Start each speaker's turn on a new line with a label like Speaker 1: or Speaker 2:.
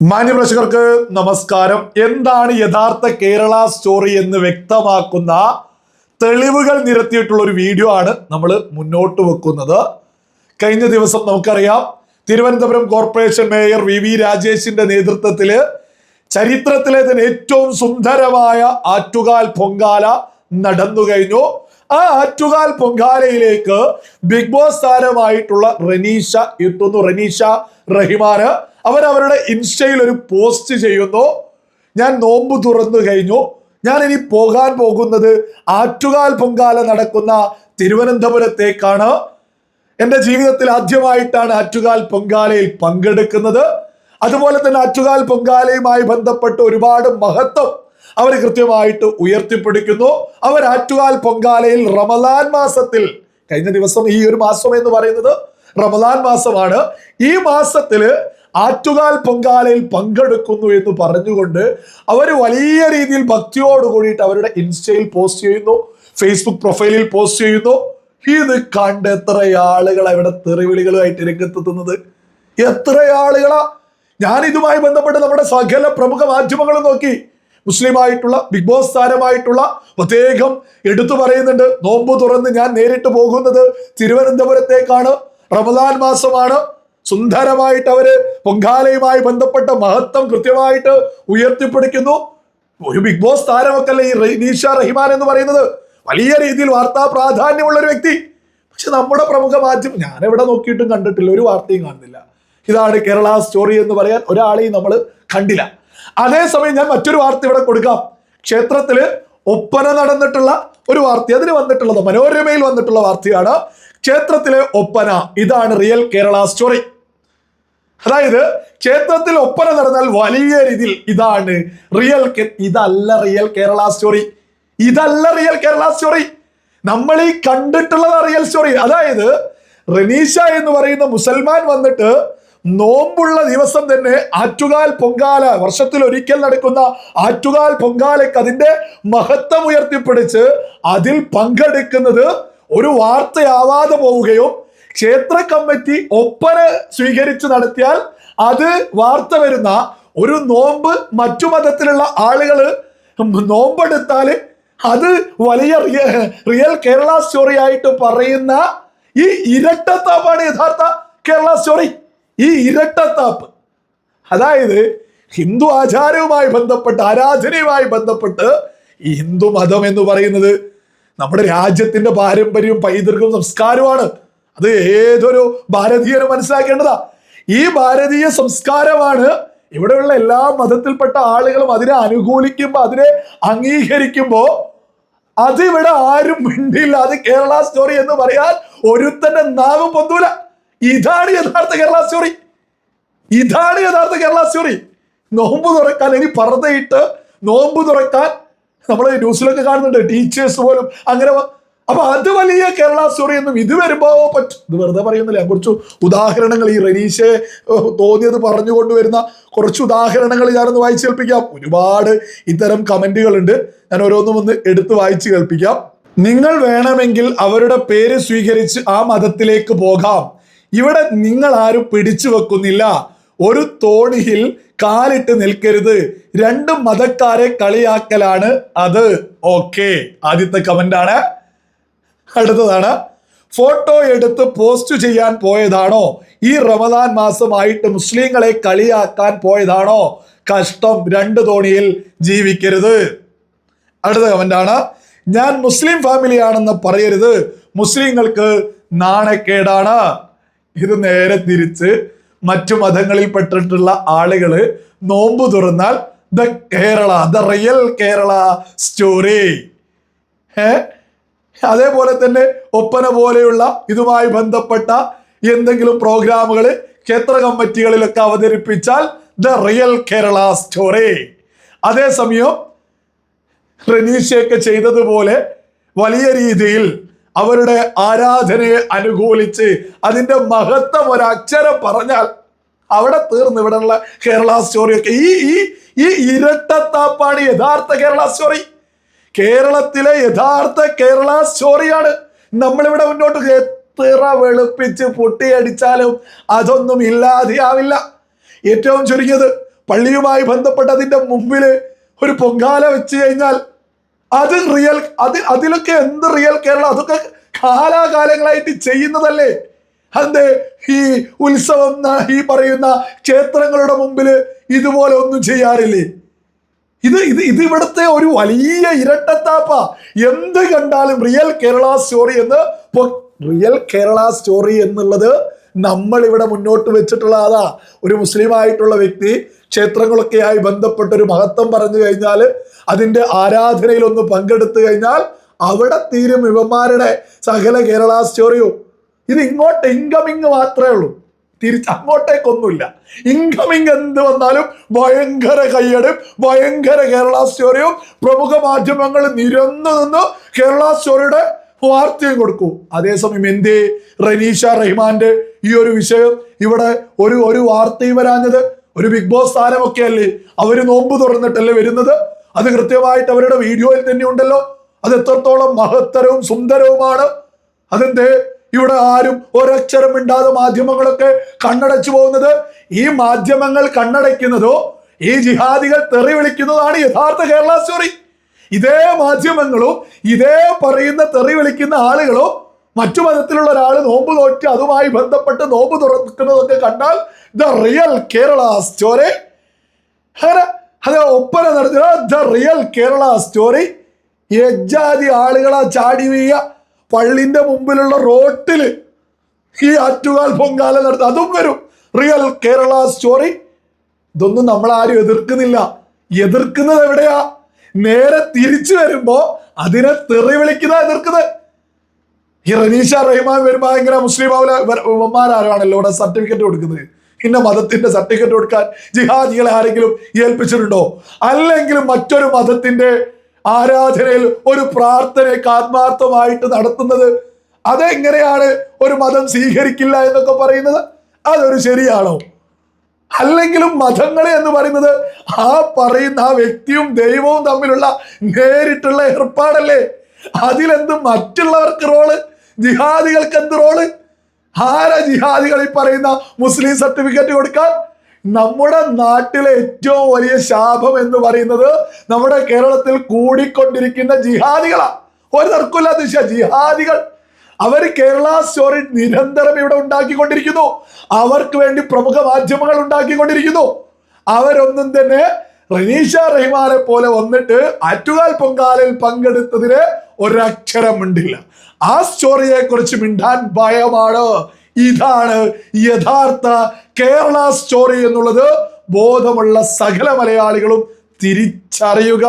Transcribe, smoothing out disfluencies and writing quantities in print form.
Speaker 1: മാന്യപ്രേക്ഷകർക്ക് നമസ്കാരം. എന്താണ് യഥാർത്ഥ കേരള സ്റ്റോറി എന്ന് വ്യക്തമാക്കുന്ന തെളിവുകൾ നിരത്തിയിട്ടുള്ള ഒരു വീഡിയോ ആണ് നമ്മൾ മുന്നോട്ട് വെക്കുന്നത്. കഴിഞ്ഞ ദിവസം നമുക്കറിയാം, തിരുവനന്തപുരം കോർപ്പറേഷൻ മേയർ വി രാജേഷിന്റെ നേതൃത്വത്തിൽ ചരിത്രത്തിലെ തന്നെ ഏറ്റവും സുന്ദരമായ ആറ്റുകാൽ പൊങ്കാല നടന്നു കഴിഞ്ഞു. ആ ആറ്റുകാൽ പൊങ്കാലയിലേക്ക് ബിഗ് ബോസ് താരമായിട്ടുള്ള റനീഷ എത്തുന്നു. റനീഷ റഹിമാന് അവരവരുടെ ഇൻസ്റ്റയിൽ ഒരു പോസ്റ്റ് ചെയ്യുന്നു. ഞാൻ നോമ്പ് തുറന്നു കഴിഞ്ഞു, ഞാൻ ഇനി പോകാൻ പോകുന്നത് ആറ്റുകാൽ പൊങ്കാല നടക്കുന്ന തിരുവനന്തപുരത്തേക്കാണ്. എൻ്റെ ജീവിതത്തിൽ ആദ്യമായിട്ടാണ് ആറ്റുകാൽ പൊങ്കാലയിൽ പങ്കെടുക്കുന്നത്. അതുപോലെ തന്നെ ആറ്റുകാൽ പൊങ്കാലയുമായി ബന്ധപ്പെട്ട് ഒരുപാട് മഹത്വം അവർ കൃത്യമായിട്ട് ഉയർത്തിപ്പിടിക്കുന്നു. അവർ ആറ്റുകാൽ പൊങ്കാലയിൽ റമദാൻ മാസത്തിൽ, കഴിഞ്ഞ ദിവസം ഈ ഒരു മാസം എന്ന് പറയുന്നത് റമദാൻ മാസമാണ്, ഈ മാസത്തില് ആറ്റുകാൽ പൊങ്കാലയിൽ പങ്കെടുക്കുന്നു എന്ന് പറഞ്ഞുകൊണ്ട് അവർ വലിയ രീതിയിൽ ഭക്തിയോട് കൂടിയിട്ട് അവരുടെ ഇൻസ്റ്റയിൽ പോസ്റ്റ് ചെയ്യുന്നു, ഫേസ്ബുക്ക് പ്രൊഫൈലിൽ പോസ്റ്റ് ചെയ്യുന്നു. ഇത് കണ്ട് എത്ര ആളുകൾ അവിടെ തെറിവിളികളുമായിട്ട് രംഗത്തെത്തുന്നത്, എത്ര ആളുകളാ! ഞാൻ ഇതുമായി ബന്ധപ്പെട്ട് നമ്മുടെ സകല പ്രമുഖ മാധ്യമങ്ങളും നോക്കി. മുസ്ലിമായിട്ടുള്ള ബിഗ് ബോസ് താരമായിട്ടുള്ള പ്രത്യേകം എടുത്തു പറയുന്നുണ്ട്, നോമ്പ് തുറന്ന് ഞാൻ നേരിട്ട് പോകുന്നത് തിരുവനന്തപുരത്തേക്കാണ്, റമദാൻ മാസമാണ്. സുന്ദരമായിട്ട് അവര് പൊങ്കാലയുമായി ബന്ധപ്പെട്ട മഹത്വം കൃത്യമായിട്ട് ഉയർത്തിപ്പിടിക്കുന്നു. ഒരു ബിഗ് ബോസ് താരമൊക്കെ അല്ലേ ഈ റനീഷ റഹിമാൻ എന്ന് പറയുന്നത്, വലിയ രീതിയിൽ വാർത്താ പ്രാധാന്യമുള്ള ഒരു വ്യക്തി. പക്ഷെ നമ്മുടെ പ്രമുഖ മാധ്യമം ഞാൻ എവിടെ നോക്കിയിട്ടും കണ്ടിട്ടില്ല, ഒരു വാർത്തയും കാണുന്നില്ല. ഇതാണ് കേരള സ്റ്റോറി എന്ന് പറയാൻ ഒരാളെയും നമ്മൾ കണ്ടില്ല. അതേസമയം ഞാൻ മറ്റൊരു വാർത്ത ഇവിടെ കൊടുക്കാം. ക്ഷേത്രത്തില് ഒപ്പന നടന്നിട്ടുള്ള ഒരു വാർത്ത, അതിന് വന്നിട്ടുള്ളത് മനോരമയിൽ വന്നിട്ടുള്ള വാർത്തയാണ്. ക്ഷേത്രത്തിലെ ഒപ്പന, ഇതാണ് റിയൽ കേരള സ്റ്റോറി. അതായത് ക്ഷേത്രത്തിൽ ഒപ്പന നടന്നാൽ വലിയ രീതിയിൽ, ഇതാണ് റിയൽ, ഇതല്ല റിയൽ കേരള സ്റ്റോറി, ഇതല്ല റിയൽ കേരള സ്റ്റോറി. നമ്മൾ ഈ കണ്ടിട്ടുള്ളത് റിയൽ സ്റ്റോറി. അതായത് റനീഷ എന്ന് പറയുന്ന മുസൽമാൻ വന്നിട്ട് നോമ്പുള്ള ദിവസം തന്നെ ആറ്റുകാൽ പൊങ്കാല, വർഷത്തിൽ ഒരിക്കൽ നടക്കുന്ന ആറ്റുകാൽ പൊങ്കാലയ്ക്ക് അതിന്റെ മഹത്വം ഉയർത്തിപ്പിടിച്ച് അതിൽ പങ്കെടുക്കുന്നത് ഒരു വാർത്തയാവാതെ പോവുകയും, ക്ഷേത്ര കമ്മിറ്റി ഒപ്പന സ്വീകരിച്ച് നടത്തിയാൽ അത് വാർത്ത വരുന്ന ഒരു നോമ്പ് മറ്റു മതത്തിലുള്ള ആളുകൾ നോമ്പെടുത്താൽ അത് വലിയ റിയൽ കേരള സ്റ്റോറി ആയിട്ട് പറയുന്ന ഈ ഇരട്ടത്താപ്പാണ് യഥാർത്ഥ കേരള സ്റ്റോറി. ഈ ഇരട്ടത്താപ്പ്, അതായത് ഹിന്ദു ആചാരവുമായി ബന്ധപ്പെട്ട്, ആരാധനയുമായി ബന്ധപ്പെട്ട്, ഈ ഹിന്ദു മതം എന്ന് പറയുന്നത് നമ്മുടെ രാജ്യത്തിന്റെ പാരമ്പര്യവും പൈതൃകവും സംസ്കാരവുമാണ്. അത് ഏതൊരു ഭാരതീയനും മനസ്സിലാക്കേണ്ടതാ. ഈ ഭാരതീയ സംസ്കാരമാണ്. ഇവിടെയുള്ള എല്ലാ മതത്തിൽപ്പെട്ട ആളുകളും അതിനെ അനുകൂലിക്കുമ്പോൾ, അതിനെ അംഗീകരിക്കുമ്പോൾ അതിവിടെ ആരും മിണ്ടില്ല. അത് കേരള സ്റ്റോറി എന്ന് പറയാൻ ഒരുത്തന്റെ നാവും പൊന്തൂല. ഇതാണ് യഥാർത്ഥ കേരള സ്റ്റോറി, ഇതാണ് യഥാർത്ഥ കേരള സ്റ്റോറി. നോമ്പ് തുറക്കാൻ, ഇനി പർദ്ദയിട്ട് നോമ്പ് തുറക്കാൻ നമ്മൾ ന്യൂസിലൊക്കെ കാണുന്നുണ്ട്, ടീച്ചേഴ്സ് പോലും അങ്ങനെ. അപ്പൊ അത് വലിയ കേരള സ്റ്റോറി എന്നും ഇത് വരുമ്പോ പറ്റും. ഇത് വെറുതെ പറയുന്നില്ല, കുറച്ച് ഉദാഹരണങ്ങൾ ഈ റനീഷയെ തോന്നിയത് പറഞ്ഞുകൊണ്ടുവരുന്ന കുറച്ച് ഉദാഹരണങ്ങൾ ഞാനൊന്ന് വായിച്ചു കേൾപ്പിക്കാം. ഒരുപാട് ഇത്തരം കമന്റുകൾ ഉണ്ട്, ഞാൻ ഓരോന്നും ഒന്ന് എടുത്ത് വായിച്ചു കേൾപ്പിക്കാം. നിങ്ങൾ വേണമെങ്കിൽ അവരുടെ പേര് സ്വീകരിച്ച് ആ മതത്തിലേക്ക് പോകാം, ഇവിടെ നിങ്ങൾ ആരും പിടിച്ചു വെക്കുന്നില്ല, ഒരു തോണിയിൽ കാലിട്ട് നിൽക്കരുത്, രണ്ട് മതക്കാരെ കളിയാക്കലാണ് അത്. ഓക്കെ, ആദ്യത്തെ കമന്റ് ആണ്. അടുത്തതാണ്, ഫോട്ടോ എടുത്ത് പോസ്റ്റ് ചെയ്യാൻ പോയതാണോ, ഈ റമദാൻ മാസമായിട്ട് മുസ്ലിങ്ങളെ കളിയാക്കാൻ പോയതാണോ, കഷ്ടം, രണ്ട് തോണിയിൽ ജീവിക്കരുത്. അടുത്ത കമന്റ് ആണ്, ഞാൻ മുസ്ലിം ഫാമിലിയാണെന്ന് പറയരുത്, മുസ്ലിങ്ങൾക്ക് നാണക്കേടാണ്. ഇത് നേരെ തിരിച്ച് മറ്റു മതങ്ങളിൽപ്പെട്ടിട്ടുള്ള ആളുകള് നോമ്പ് തുറന്നാൽ the Kerala, the real Kerala story. അതേപോലെ തന്നെ ഒപ്പന പോലെയുള്ള ഇതുമായി ബന്ധപ്പെട്ട എന്തെങ്കിലും പ്രോഗ്രാമുകൾ ക്ഷേത്ര കമ്മിറ്റികളിലൊക്കെ അവതരിപ്പിച്ചാൽ ദ റിയൽ കേരള സ്റ്റോറി. അതേസമയം റനീഷയൊക്കെ ചെയ്തതുപോലെ വലിയ രീതിയിൽ അവരുടെ ആരാധനയെ അനുകൂലിച്ച് അതിന്റെ മഹത്വം ഒരക്ഷരം പറഞ്ഞാൽ അവിടെ തീർന്ന് ഇവിടെയുള്ള കേരള സ്റ്റോറിയൊക്കെ. ഈ ഇരട്ടത്താപ്പാണ് യഥാർത്ഥ കേരള സ്റ്റോറി. കേരളത്തിലെ യഥാർത്ഥ കേരള സ്റ്റോറിയാണ് നമ്മളിവിടെ മുന്നോട്ട് എത്ര വെളുപ്പിച്ച് പൊട്ടിയടിച്ചാലും അതൊന്നും ഇല്ലാതെയാവില്ല. ഏറ്റവും ചുരുങ്ങിയത് പള്ളിയുമായി ബന്ധപ്പെട്ട് അതിന്റെ മുമ്പിൽ ഒരു പൊങ്കാല വെച്ച് കഴിഞ്ഞാൽ അത് അതിലൊക്കെ എന്ത് റിയൽ കേരള, അതൊക്കെ കാലാകാലങ്ങളായിട്ട് ചെയ്യുന്നതല്ലേ. അതെ, ഈ ഉത്സവം ഈ പറയുന്ന ക്ഷേത്രങ്ങളുടെ മുമ്പിൽ ഇതുപോലെ ഒന്നും ചെയ്യാറില്ലേ? ഇത് ഇവിടുത്തെ ഒരു വലിയ ഇരട്ടത്താപ്പ. എന്ത് കണ്ടാലും real Kerala story real Kerala story എന്നുള്ളത് നമ്മൾ ഇവിടെ മുന്നോട്ട് വെച്ചിട്ടുള്ള അതാ. ഒരു മുസ്ലിം ആയിട്ടുള്ള വ്യക്തി ക്ഷേത്രങ്ങളൊക്കെയായി ബന്ധപ്പെട്ട ഒരു മഹത്വം പറഞ്ഞു കഴിഞ്ഞാൽ, അതിന്റെ ആരാധനയിൽ ഒന്ന് പങ്കെടുത്തു കഴിഞ്ഞാൽ അവിടെ തീരും ഇവന്മാരുടെ സകല കേരള സ്റ്റോറിയും. ഇത് ഇങ്ങോട്ട് ഇൻകമിങ് മാത്രമേ ഉള്ളൂ, അങ്ങോട്ടേക്കൊന്നുമില്ല. ഇൻകമിങ് എന്ത് വന്നാലും ഭയങ്കര കയ്യടും, ഭയങ്കര കേരള സ്റ്റോറിയും. പ്രമുഖ മാധ്യമങ്ങൾ നിരന്നു നിന്ന് കേരള സ്റ്റോറിയുടെ വാർത്തയും കൊടുക്കും. അതേസമയം എന്തേ റനീഷ റഹ്മാന്റെ ഈ ഒരു വിഷയം ഇവിടെ ഒരു വാർത്തയും വരാഞ്ഞത്? ഒരു ബിഗ് ബോസ് താരമൊക്കെ അല്ലേ, അവര് നോമ്പ് തുറന്നിട്ടല്ലേ വരുന്നത്? അത് കൃത്യമായിട്ട് അവരുടെ വീഡിയോയിൽ തന്നെ ഉണ്ടല്ലോ. അത് എത്രത്തോളം മഹത്തരവും സുന്ദരവുമാണ്. അതെന്തേ ഇവിടെ ആരും ഒരക്ഷരം മിണ്ടാതെ മാധ്യമങ്ങളൊക്കെ കണ്ണടച്ചു പോകുന്നത്? ഈ മാധ്യമങ്ങൾ കണ്ണടയ്ക്കുന്നതോ ഈ ജിഹാദികൾ തെറി വിളിക്കുന്നതാണ് യഥാർത്ഥ കേരള സ്റ്റോറി. ഇതേ മാധ്യമങ്ങളും ഇതേ പറയുന്ന തെറി വിളിക്കുന്ന ആളുകളും മറ്റു മതത്തിലുള്ള ഒരാൾ നോമ്പ് നോറ്റ് അതുമായി ബന്ധപ്പെട്ട് നോമ്പ് തുറക്കുന്നതൊക്കെ കണ്ടാൽ ദ റിയൽ കേരള സ്റ്റോറി, അത് ഒപ്പന നടത്തുക ദ റിയൽ കേരള സ്റ്റോറി. യജാതി ആളുകളാ ചാടി വീയ പള്ളിന്റെ മുമ്പിലുള്ള റോട്ടില് ഈ ആറ്റുകാൽ പൊങ്കാല നടത്തുക, അതും വരും റിയൽ കേരള സ്റ്റോറി. ഇതൊന്നും നമ്മൾ ആരും എതിർക്കുന്നില്ല. എതിർക്കുന്നത് എവിടെയാ? നേരെ തിരിച്ചു വരുമ്പോ അതിനെ തെറി വിളിക്കുന്ന എതിർക്കുന്നത്. ഈ റനീഷ റഹ്മാൻ വരുമ്പോ ഭയങ്കര മുസ്ലിം ആരാണല്ലോ ഇവിടെ സർട്ടിഫിക്കറ്റ് കൊടുക്കുന്നത്. ഇന്ന മതത്തിന്റെ സർട്ടിഫിക്കറ്റ് കൊടുക്കാൻ ജിഹാദികളെ ആരെങ്കിലും ഏൽപ്പിച്ചിട്ടുണ്ടോ? അല്ലെങ്കിൽ മറ്റൊരു മതത്തിന്റെ ആരാധനയിൽ ഒരു പ്രാർത്ഥനയൊക്കെ ആത്മാർത്ഥമായിട്ട് നടത്തുന്നത് അതെങ്ങനെയാണ് ഒരു മതം സ്വീകരിക്കില്ല എന്നൊക്കെ പറയുന്നത്? അതൊരു ശരിയാണോ? അല്ലെങ്കിലും മതങ്ങളെ എന്ന് പറയുന്നത് ആ പറയുന്ന ആ വ്യക്തിയും ദൈവവും തമ്മിലുള്ള നേരിട്ടുള്ള ഏർപ്പാടല്ലേ. അതിലെന്ത് മറ്റുള്ളവർക്ക് റോള്? ജിഹാദികൾക്ക് എന്ത് റോള്? ആരാ ജിഹാദികൾ ഈ പറയുന്ന മുസ്ലിം സർട്ടിഫിക്കറ്റ് കൊടുക്കാൻ? നമ്മുടെ നാട്ടിലെ ഏറ്റവും വലിയ ശാപം എന്ന് പറയുന്നത് നമ്മുടെ കേരളത്തിൽ കൂടിക്കൊണ്ടിരിക്കുന്ന ജിഹാദികളാ. ഒരു തർക്കമില്ലാത്ത വിഷയം. ജിഹാദികൾ അവർ കേരള സ്റ്റോറി നിരന്തരം ഇവിടെ ഉണ്ടാക്കിക്കൊണ്ടിരിക്കുന്നു. അവർക്ക് വേണ്ടി പ്രമുഖ മാധ്യമങ്ങൾ ഉണ്ടാക്കിക്കൊണ്ടിരിക്കുന്നു. അവരൊന്നും തന്നെ റനീഷ റഹ്മാനെ പോലെ വന്നിട്ട് ആറ്റുകാൽ പൊങ്കാലിൽ പങ്കെടുത്തതിന് ഒരക്ഷരം മിണ്ടില്ല. ആ സ്റ്റോറിയെ കുറിച്ച് മിണ്ടാൻ ഭയമാണ്. ഇതാണ് യഥാർത്ഥ കേരള സ്റ്റോറി എന്നുള്ളത് ബോധമുള്ള സകല മലയാളികളും തിരിച്ചറിയുക.